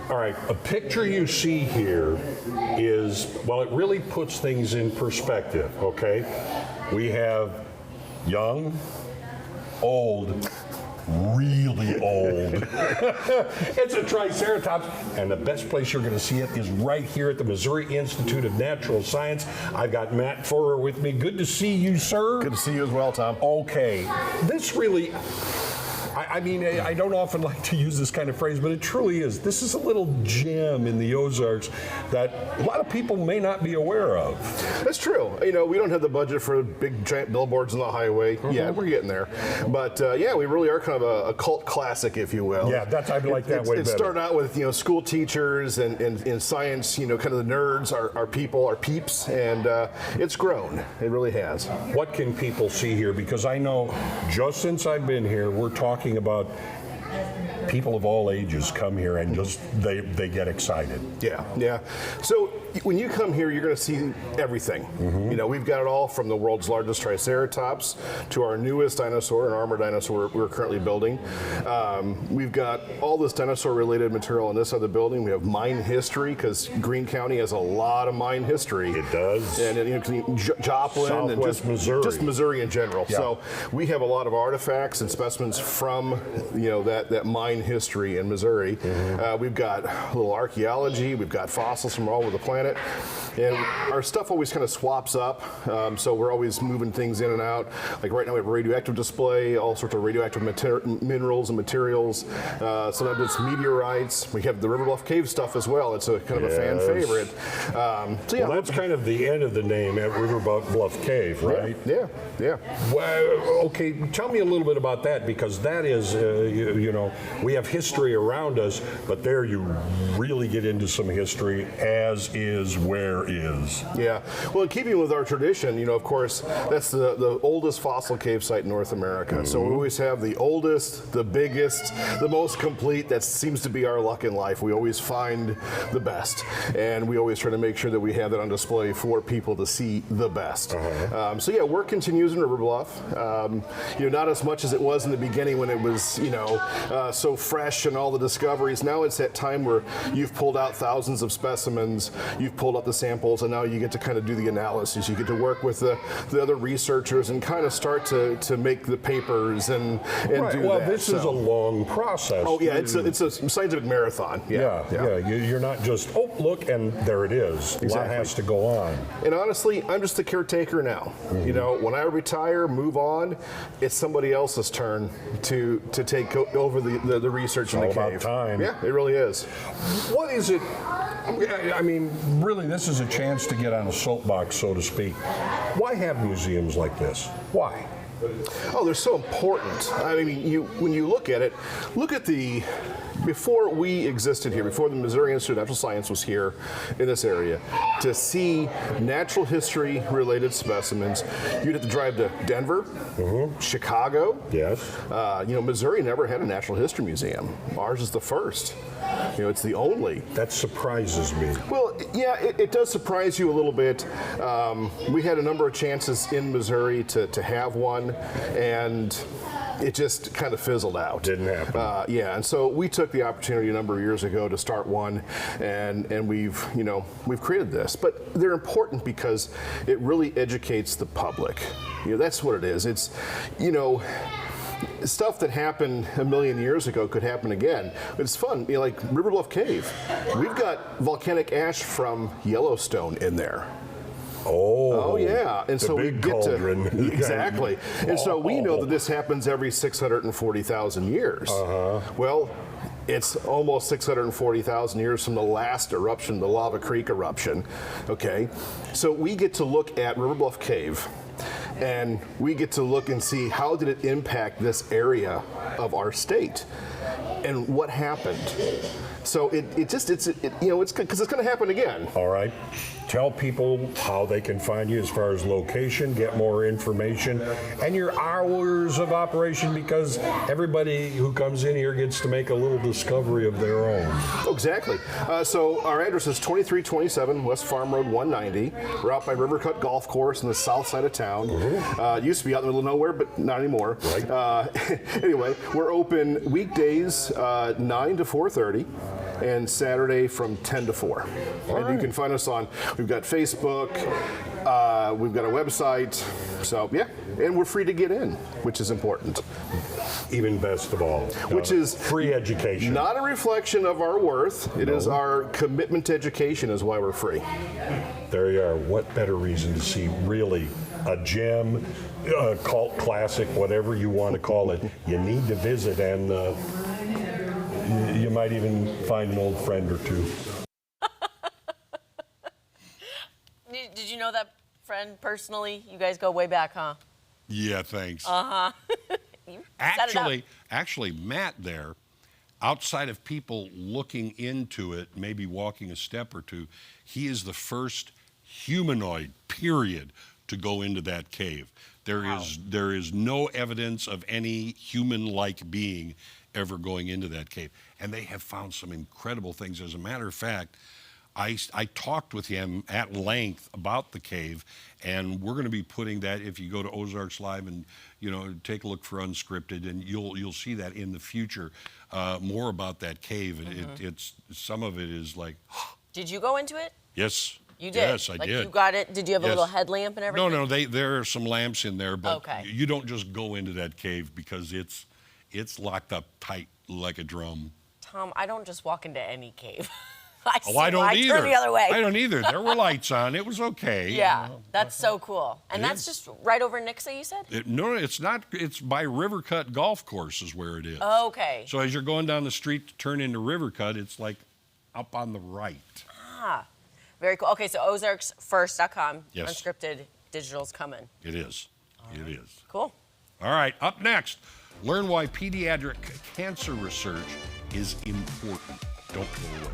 All right, a picture you see here is, well, it really puts things in perspective, okay? We have young, old, really old. It's a Triceratops, and the best place you're going to see it is right here at the Missouri Institute of Natural Science. I've got Matt Forer with me. Good to see you, sir. Good to see you as well, Tom. Okay, this really... I mean, I don't often like to use this kind of phrase, but it truly is. This is a little gem in the Ozarks that a lot of people may not be aware of. That's true. You know, we don't have the budget for big giant billboards on the highway. Yeah, we're getting there. But yeah, we really are kind of a cult classic, if you will. Yeah, that's, I like that way better. It started out with, school teachers and in science, kind of the nerds, our people, our peeps, and it's grown. It really has. What can people see here? Because I know just since I've been here, we're talking about people of all ages come here and just they get excited. Yeah. So when you come here, you're going to see everything. We've got it all from the world's largest Triceratops to our newest dinosaur, an armored dinosaur we're currently building. We've got all this dinosaur-related material in this other building. We have mine history because Greene County has a lot of mine history. It does. And Joplin Southwest and just Missouri in general. Yeah. So we have a lot of artifacts and specimens from that mine history in Missouri. We've got a little archaeology. We've got fossils from all over the planet. And our stuff always kind of swaps up, so we're always moving things in and out. Like right now we have a radioactive display, all sorts of radioactive minerals and materials. Sometimes it's meteorites. We have the River Bluff Cave stuff as well. It's a kind of a fan favorite. So yeah, well, that's kind of the end of the name at River Bluff Cave, right? Yeah. Well, okay, tell me a little bit about that, because that is, we have history around us, but there you really get into some history, as is where is. Yeah, well, in keeping with our tradition, of course, that's the oldest fossil cave site in North America. So we always have the oldest, the biggest, the most complete. That seems to be our luck in life. We always find the best, and we always try to make sure that we have that on display for people to see the best. So yeah, work continues in River Bluff. Not as much as it was in the beginning when it was, so fresh and all the discoveries. Now it's that time where you've pulled out thousands of specimens, you've pulled up the samples, and now you get to kind of do the analysis. You get to work with the other researchers and kind of start to make the papers and right. do well, that. This is a long process. Oh yeah, it's a scientific marathon. Yeah. You're not just, oh, look, and there it is. Exactly. A lot has to go on. And honestly, I'm just the caretaker now. When I retire, move on, it's somebody else's turn to take over the research in the cave. All about time. Yeah, it really is. What is it? I mean, really, this is a chance to get on a soapbox, so to speak. Why have museums like this? Why? Oh, they're so important. I mean, when you look at it, look at before we existed here, before the Missouri Institute of Natural Science was here in this area, to see natural history related specimens, you'd have to drive to Denver, Chicago. Yes. Missouri never had a natural history museum. Ours is the first. It's the only. That surprises me. Well, yeah, it does surprise you a little bit. We had a number of chances in Missouri to have one, and it just kind of fizzled out. Didn't happen. Yeah, and so we took the opportunity a number of years ago to start one, and we've created this. But they're important because it really educates the public. That's what it is. It's, stuff that happened a million years ago could happen again. But it's fun, like River Bluff Cave. We've got volcanic ash from Yellowstone in there. Oh yeah, and so we get cauldron. to exactly, and so we know that this happens every 640,000 years. Well, it's almost 640,000 years from the last eruption, the Lava Creek eruption. Okay, so we get to look at River Bluff Cave, and we get to look and see how did it impact this area of our state, and what happened. So it's because it's going to happen again. All right. Tell people how they can find you as far as location, get more information, and your hours of operation, because everybody who comes in here gets to make a little discovery of their own. Oh, exactly. So our address is 2327 West Farm Road 190. We're out by Rivercut Golf Course in the south side of town. It used to be out in the middle of nowhere, but not anymore. Right. Anyway, we're open weekdays 9 to 4:30. and Saturday from 10 to 4. And you can find us on, we've got Facebook, we've got a website, so yeah, and we're free to get in, which is important. Even best of all, Which is free education. Not a reflection of our worth, it is our commitment to education is why we're free. There you are. What better reason to see really a gem, a cult classic, whatever you want to call it. You need to visit, and you might even find an old friend or two. Did you know that friend personally? You guys go way back, huh? Yeah, thanks. You set it up. Actually, Matt there, outside of people looking into it, maybe walking a step or two, he is the first humanoid, period, to go into that cave. There is no evidence of any human-like being ever going into that cave. And they have found some incredible things. As a matter of fact, I talked with him at length about the cave, and we're going to be putting that, if you go to Ozarks Live and take a look for Unscripted, and you'll see that in the future, more about that cave. And it's some of it is like. Did you go into it? Yes. You did. Yes, I like did. You got it. Did you have a Yes. little headlamp and everything? No, there are some lamps in there, but Okay. you don't just go into that cave because it's locked up tight like a drum. Tom, I don't just walk into any cave. I don't either. Turn the other way. I don't either. There were lights on. It was okay. Yeah, that's so cool. And It that's is. just right over Nixa, you said? No, it's not. It's by Rivercut Golf Course is where it is. Okay. So as you're going down the street to turn into Rivercut, it's like up on the right. Very cool. Okay, so ozarksfirst.com. Yes. Unscripted digital's coming. It is. It is. Cool. All right, up next, learn why pediatric cancer research is important. Don't go away.